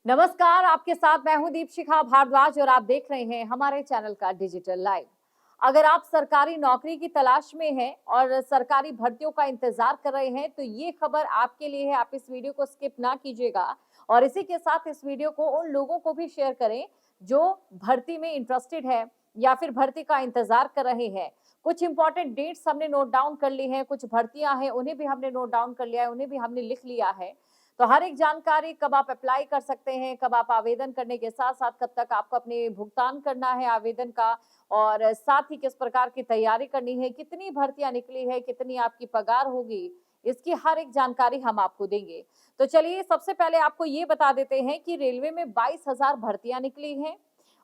नमस्कार, आपके साथ मैं हूं दीपशिखा भारद्वाज और आप देख रहे हैं हमारे चैनल का डिजिटल लाइव। अगर आप सरकारी नौकरी की तलाश में हैं और सरकारी भर्तियों का इंतजार कर रहे हैं तो ये खबर आपके लिए है। आप इस वीडियो को स्किप ना कीजिएगा और इसी के साथ इस वीडियो को उन लोगों को भी शेयर करें जो भर्ती में इंटरेस्टेड है या फिर भर्ती का इंतजार कर रहे हैं। कुछ इंपॉर्टेंट डेट्स हमने नोट डाउन कर ली हैं, कुछ भर्तियां हैं उन्हें भी हमने नोट डाउन कर लिया है, उन्हें भी हमने लिख लिया है। तो हर एक जानकारी, कब आप अप्लाई कर सकते हैं, कब आप आवेदन करने के साथ-साथ कब तक आपको अपने भुगतान करना है आवेदन का और साथ ही किस प्रकार की तैयारी करनी है, कितनी भर्तियाँ निकली है, कितनी आपकी पगार होगी, इसकी हर एक जानकारी हम आपको देंगे। तो चलिए सबसे पहले आपको ये बता देते हैं कि रेलवे में 22,000 भर्तियाँ निकली हैं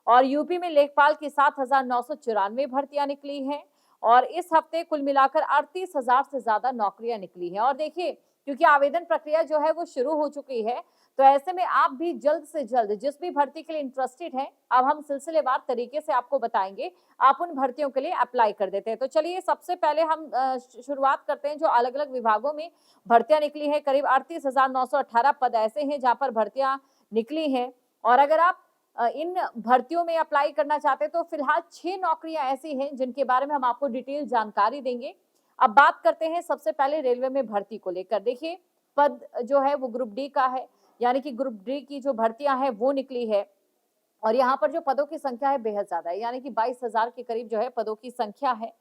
और यूपी में लेखपाल की 7,994 भर्तियाँ निकली हैं और इस हफ्ते कुल मिलाकर 38,000 से ज़्यादा नौकरियाँ निकली हैं। और देखिए, क्योंकि आवेदन प्रक्रिया जो है वो शुरू हो चुकी है, तो ऐसे में आप भी जल्द से जल्द जिस भी भर्ती के लिए इंटरेस्टेड हैं, अब हम सिलसिलेवार तरीके से आपको बताएँगे, आप उन भर्तियों के लिए अप्लाई कर देते हैं। तो चलिए सबसे पहले हम शुरुआत करते हैं जो अलग-अलग विभागों में भर्तियाँ निकली हैं, करीब 38,918 पद ऐसे हैं जहाँ पर भर्तियाँ निकली हैं और अगर आप इन भर्तियों में अप्लाई करना चाहते हैं तो फिलहाल 6 नौकरियाँ ऐसी हैं जिनके बारे में हम आपको डिटेल जानकारी देंगे। अब बात करते हैं सबसे पहले रेलवे में भर्ती को लेकर। देखिए, पद जो है वो ग्रुप डी का है, यानी कि ग्रुप डी की जो भर्तियाँ हैं वो निकली है और यहाँ पर जो पदों की संख्या है बेहद ज़्यादा है, यानी कि 22,000 के करीब जो है पदों की संख्या है।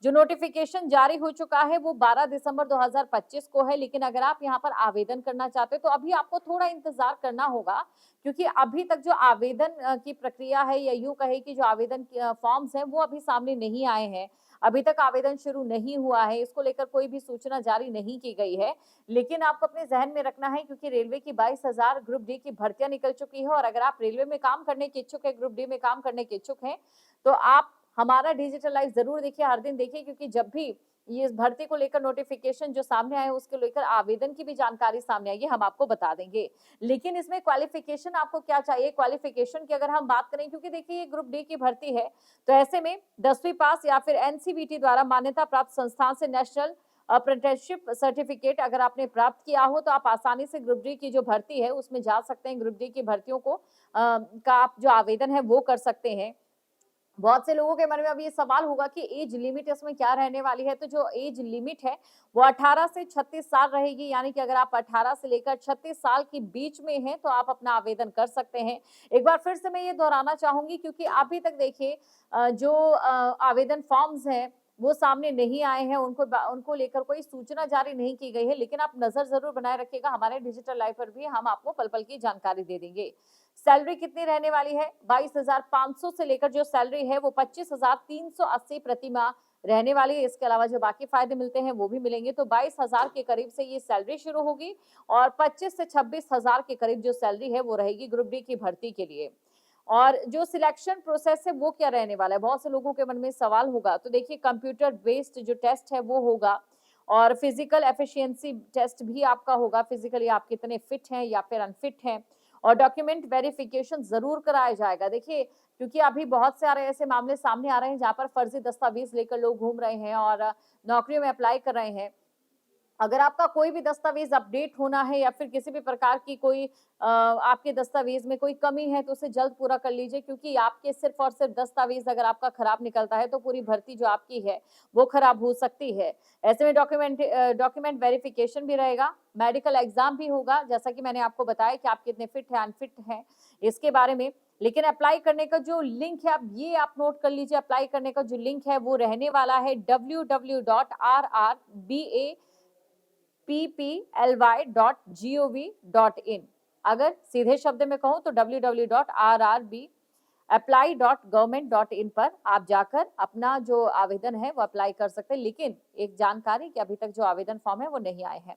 जो नोटिफ़िकेशन जारी हो चुका है वो 12 दिसंबर 2025 को है, लेकिन अगर आप यहाँ पर आवेदन करना चाहते हो तो अभी आपको थोड़ा इंतज़ार करना होगा क्योंकि अभी तक जो आवेदन की प्रक्रिया है या यूँ कहें कि जो आवेदन फॉर्म्स हैं वो अभी सामने नहीं आए हैं। अभी तक आवेदन शुरू नहीं हुआ है, इसको लेकर कोई भी सूचना जारी नहीं की गई है। लेकिन आपको अपने ज़हन में रखना है क्योंकि रेलवे की 22,000 ग्रुप डी की भर्तियाँ निकल चुकी है और अगर आप रेलवे में काम करने के इच्छुक हैं, ग्रुप डी में काम करने के इच्छुक हैं, तो आप हमारा डिजिटल लाइव ज़रूर देखिए, हर दिन देखिए क्योंकि जब भी ये इस भर्ती को लेकर नोटिफ़िकेशन जो सामने आए, उसको लेकर आवेदन की भी जानकारी सामने आएगी, हम आपको बता देंगे। लेकिन इसमें क्वालिफ़िकेशन आपको क्या चाहिए? क्वालिफ़िकेशन की अगर हम बात करें क्योंकि देखिए ये ग्रुप डी की भर्ती है, तो ऐसे में 10वीं पास या फिर एनसीवीटी द्वारा मान्यता प्राप्त संस्थान से नेशनल अप्रेंटिसशिप सर्टिफिकेट अगर आपने प्राप्त किया हो तो आप आसानी से ग्रुप डी की जो भर्ती है उसमें जा सकते हैं। ग्रुप डी की भर्तियों को का आप जो आवेदन है वो कर सकते हैं। बहुत से लोगों के मन में अब ये सवाल होगा कि एज लिमिट इसमें क्या रहने वाली है, तो जो एज लिमिट है वो 18 से 36 साल रहेगी, यानी कि अगर आप 18 से लेकर 36 साल के बीच में हैं तो आप अपना आवेदन कर सकते हैं। एक बार फिर से मैं ये दोहराना चाहूंगी क्योंकि अभी तक देखिए जो आवेदन फॉर्म्स हैं वो सामने नहीं आए हैं, उनको लेकर कोई सूचना जारी नहीं की गई है, लेकिन आप नजर जरूर बनाए रखिएगा, हमारे डिजिटल लाइव पर भी हम आपको पल पल की जानकारी दे देंगे। सैलरी कितनी रहने वाली है? 22,500 से लेकर जो सैलरी है वो 25,380 प्रति माह रहने वाली है। इसके अलावा जो बाकी फायदे मिलते हैं वो भी मिलेंगे। तो 22,000 के करीब से ये सैलरी शुरू होगी और 25 से 26,000 के करीब जो सैलरी है वो रहेगी ग्रुप डी की भर्ती के लिए। और जो सिलेक्शन प्रोसेस है वो क्या रहने वाला है? बहुत से लोगों के मन में सवाल होगा। तो देखिए, कंप्यूटर बेस्ड जो टेस्ट है वो होगा और फिजिकल एफिशिएंसी टेस्ट भी आपका होगा। फिजिकली आप कितने फिट हैं या फिर अनफिट हैं और डॉक्यूमेंट वेरिफिकेशन ज़रूर कराया जाएगा। देखिए, क्योंकि अभी बहुत सारे ऐसे मामले सामने आ रहे हैं जहाँ पर फर्जी दस्तावेज़ लेकर लोग घूम रहे हैं और नौकरियों में अप्लाई कर रहे हैं। अगर आपका कोई भी दस्तावेज अपडेट होना है या फिर किसी भी प्रकार की कोई आपके दस्तावेज में कोई कमी है तो उसे जल्द पूरा कर लीजिए, क्योंकि आपके सिर्फ और सिर्फ दस्तावेज अगर आपका खराब निकलता है तो पूरी भर्ती जो आपकी है वो खराब हो सकती है। ऐसे में डॉक्यूमेंट वेरिफिकेशन भी रहेगा, मेडिकल एग्जाम भी होगा, जैसा कि मैंने आपको बताया कि आप कितने फिट हैं अनफिट हैं इसके बारे में। लेकिन अप्लाई करने का जो लिंक है आप नोट कर लीजिए, अप्लाई करने का जो लिंक है वो रहने वाला है www.rrba pply.gov.in। अगर सीधे शब्द में कहूं तो www.rrbapply.government.in पर आप जाकर अपना जो आवेदन है वो अप्लाई कर सकते हैं। लेकिन एक जानकारी कि अभी तक जो आवेदन फॉर्म है वो नहीं आए हैं।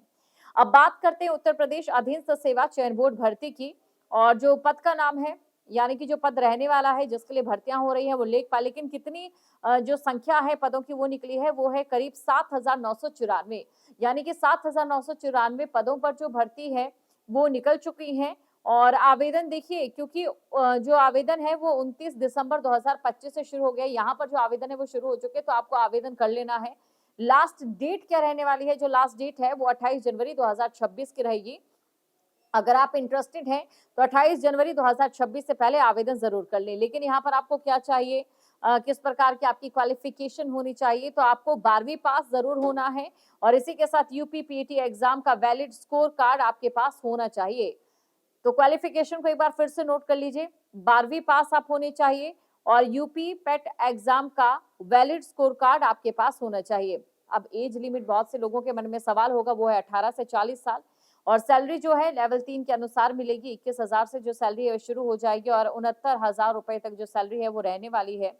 अब बात करते हैं उत्तर प्रदेश अधीनस्थ सेवा चयन बोर्ड भर्ती की और जो पद का नाम है, यानी कि जो पद रहने वाला है जिसके लिए भर्तियां हो रही है वो लेखपाल, लेकिन कितनी जो संख्या है पदों की वो निकली है वो है करीब 7,994, यानी कि 7,994 पदों पर जो भर्ती है वो निकल चुकी हैं। और आवेदन देखिए, क्योंकि जो आवेदन है वो 29 दिसंबर 2025 से शुरू हो गया, यहाँ पर जो आवेदन है वो शुरू हो चुके हैं, तो आपको आवेदन कर लेना है। लास्ट डेट क्या रहने वाली है? जो लास्ट डेट है वो 28 जनवरी 2026 की रहेगी। अगर आप इंटरेस्टेड हैं तो 28 जनवरी 2026 से पहले आवेदन जरूर कर लें। लेकिन यहाँ पर आपको क्या चाहिए, किस प्रकार की आपकी क्वालिफिकेशन होनी चाहिए, तो आपको 12वीं पास जरूर होना है और इसी के साथ यूपी पीटी एग्जाम का वैलिड स्कोर कार्ड आपके पास होना चाहिए। तो क्वालिफिकेशन को एक बार फिर से नोट कर लीजिए, 12वीं पास आप होने चाहिए और यूपी पेट एग्जाम का वैलिड स्कोर कार्ड आपके पास होना चाहिए। अब एज लिमिट बहुत से लोगों के मन में सवाल होगा, वो है 18 से 40 साल और सैलरी जो है लेवल 3 के अनुसार मिलेगी। 21,000 से जो सैलरी है शुरू हो जाएगी और 69,000 रुपए तक जो सैलरी है वो रहने वाली है।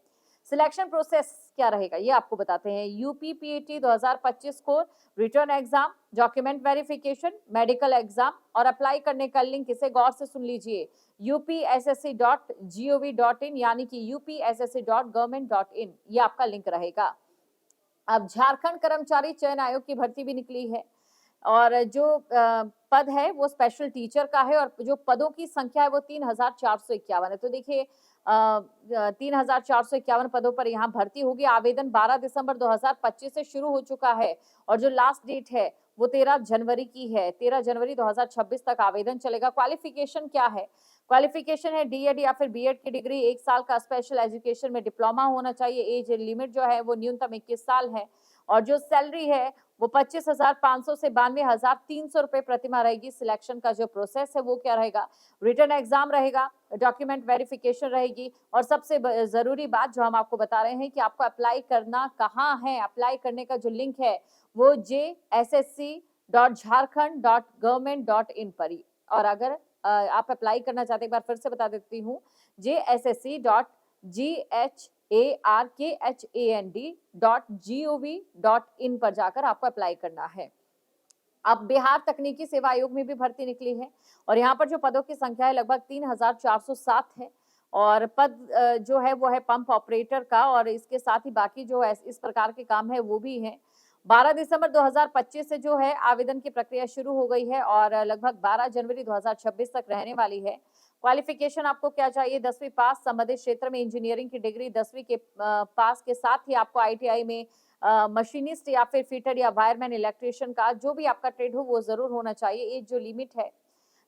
सिलेक्शन प्रोसेस क्या रहेगा ये आपको बताते हैं। UP PAT 2025 score, return exam, document verification, medical exam और अप्लाई करने का लिंक इसे गौर से सुन लीजिए, upssc.gov.in यानी कि upssc.government.in ये आपका लिंक रहेगा। अब झारखंड कर्मचारी चयन आयोग की भर्ती भी निकली है और जो पद है वो स्पेशल टीचर का है और जो पदों की संख्या है वो 3,451 है। तो देखिए 3,451 पदों पर यहाँ भर्ती होगी। आवेदन 12 दिसंबर 2025 से शुरू हो चुका है और जो लास्ट डेट है वो 13 जनवरी की है। 13 जनवरी 2026 तक आवेदन चलेगा। क्वालिफिकेशन क्या है? क्वालिफिकेशन है डीएड या फिर बीएड की डिग्री, 1 साल का स्पेशल एजुकेशन में डिप्लोमा होना चाहिए। एज लिमिट जो है वो न्यूनतम 21 साल है और जो सैलरी है वो 25,500 से 92,300 रुपए प्रतिमाह रहेगी। सिलेक्शन का जो प्रोसेस है वो क्या रहेगा, रिटर्न एग्जाम रहेगा, डॉक्यूमेंट वेरिफिकेशन रहेगी और सबसे जरूरी बात जो हम आपको बता रहे हैं कि आपको अप्लाई करना कहाँ है। अप्लाई करने का जो लिंक है वो jssc.jharkhand.government.in पर ही। और अगर आप अप्लाई करना चाहते हैं, एक बार फिर से बता देती हूँ, jssc.jharkhand.gov.in पर जाकर आपको अप्लाई करना है। अब बिहार तकनीकी सेवा आयोग में भी भर्ती निकली है और यहाँ पर जो पदों की संख्या है लगभग 3,407 है और पद जो है वो है पंप ऑपरेटर का और इसके साथ ही बाकी जो इस प्रकार के काम है वो भी है। 12 दिसंबर 2025 से जो है आवेदन की प्रक्रिया शुरू हो गई है और लगभग 12 जनवरी 2026 तक रहने वाली है। क्वालिफिकेशन आपको क्या चाहिए, 10वीं पास, संबंधित क्षेत्र में इंजीनियरिंग की डिग्री 10वीं के पास के साथ ही आपको आईटीआई में मशीनिस्ट या फिर फिटर या वायरमैन, इलेक्ट्रिशियन का जो भी आपका ट्रेड हो वो जरूर होना चाहिए। एज जो लिमिट है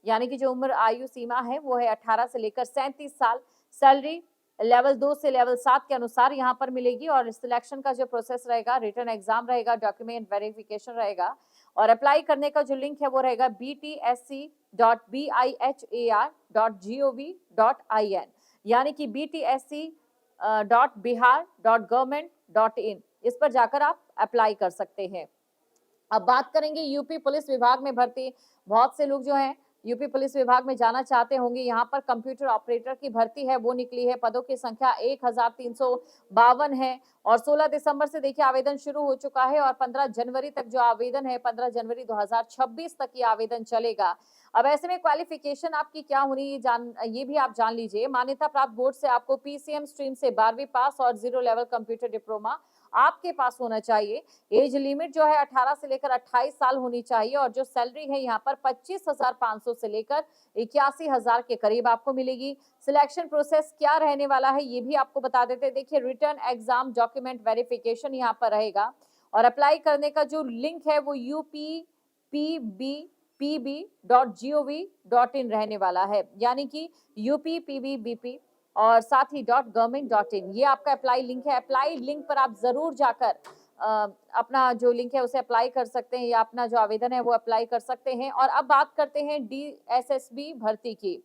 यानी कि जो उम्र आयु सीमा है वो है 18 से लेकर 37 साल। सैलरी लेवल 2 से लेवल 7 के अनुसार यहाँ पर मिलेगी और सिलेक्शन का जो प्रोसेस रहेगा, रिटर्न एग्जाम रहेगा, डॉक्यूमेंट वेरिफिकेशन रहेगा और अप्लाई करने का जो लिंक है वो रहेगा btsc.bihar.gov.in यानी कि btsc.bihar.government.in इस पर जाकर आप अप्लाई कर सकते हैं। अब बात करेंगे यूपी पुलिस विभाग में भर्ती। बहुत से लोग जो हैं यूपी पुलिस विभाग में जाना चाहते होंगे। यहाँ पर कंप्यूटर ऑपरेटर की भर्ती है वो निकली है। पदों की संख्या 1,352 है और 16 दिसंबर से देखिए आवेदन शुरू हो चुका है और 15 जनवरी तक जो आवेदन है 15 जनवरी 2026 तक ये आवेदन चलेगा। अब ऐसे में क्वालिफिकेशन आपकी क्या होनी ये भी आप जान लीजिए। मान्यता प्राप्त बोर्ड से आपको पीसीएम स्ट्रीम से 12वीं पास और 0 लेवल कंप्यूटर डिप्लोमा आपके पास होना चाहिए। एज लिमिट जो है 18 से लेकर 28 साल होनी चाहिए और जो सैलरी है यहाँ पर 25,500 से लेकर 81,000 के करीब आपको मिलेगी। सिलेक्शन प्रोसेस क्या रहने वाला है ये भी आपको बता देते हैं। देखिए रिटर्न एग्जाम, डॉक्यूमेंट वेरिफिकेशन यहाँ पर रहेगा और अप्लाई करने का जो लिंक है वो upbpb.gov.in रहने वाला है यानी कि upbbp और साथ ही .government.in ये आपका अप्लाई लिंक है। अप्लाई लिंक पर आप जरूर जाकर अपना जो लिंक है उसे अप्लाई कर सकते हैं या अपना जो आवेदन है वो अप्लाई कर सकते हैं। और अब बात करते हैं डीएसएसबी भर्ती की।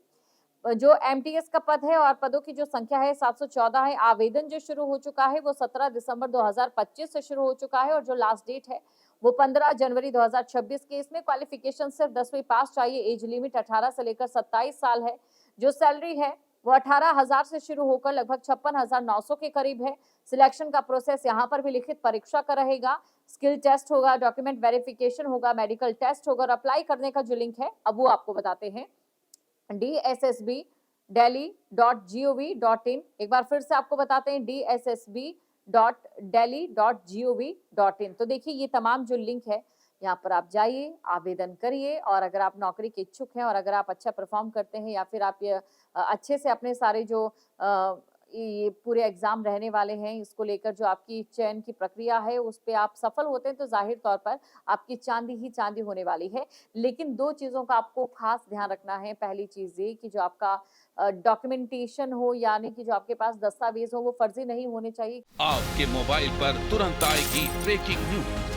जो एमटीएस का पद है और पदों की जो संख्या है 714 है। आवेदन जो शुरू हो चुका है वो 17 दिसंबर 2025 से शुरू हो चुका है और जो लास्ट डेट है वो 15 जनवरी 2026 के। इसमें क्वालिफिकेशन सिर्फ 10वीं पास चाहिए। एज लिमिट 18 से लेकर 27 साल है। जो सैलरी है वो 18,000 से शुरू होकर लगभग 56,900 के करीब है। सिलेक्शन का प्रोसेस यहाँ पर भी लिखित परीक्षा का रहेगा, स्किल टेस्ट होगा, डॉक्यूमेंट वेरिफिकेशन होगा, मेडिकल टेस्ट होगा और अप्लाई करने का जो लिंक है अब वो आपको बताते हैं dssb.delhi.gov.in। एक बार फिर से आपको बताते हैं dssb.delhi.gov.in। तो देखिए ये तमाम जो लिंक है यहाँ पर आप जाइए, आवेदन करिए और अगर आप नौकरी के इच्छुक हैं और अगर आप अच्छा परफॉर्म करते हैं या फिर आप ये अच्छे से अपने सारे जो ये पूरे एग्जाम रहने वाले हैं, इसको लेकर जो आपकी चयन की प्रक्रिया है उस पे आप सफल होते हैं तो जाहिर तौर पर आपकी चांदी ही चांदी होने वाली है। लेकिन 2 चीज़ों का आपको खास ध्यान रखना है। पहली चीज़ ये कि जो आपका डॉक्यूमेंटेशन हो, यानी कि जो आपके पास दस्तावेज़ हो वो फर्जी नहीं होने चाहिए। आपके मोबाइल पर तुरंत आएगी ब्रेकिंग न्यूज।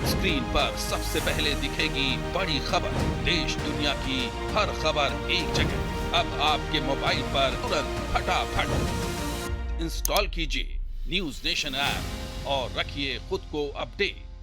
स्क्रीन पर सबसे पहले दिखेगी बड़ी खबर। देश दुनिया की हर खबर एक जगह। अब आपके मोबाइल पर तुरंत फटाफट इंस्टॉल कीजिए न्यूज नेशन ऐप और रखिए खुद को अपडेट।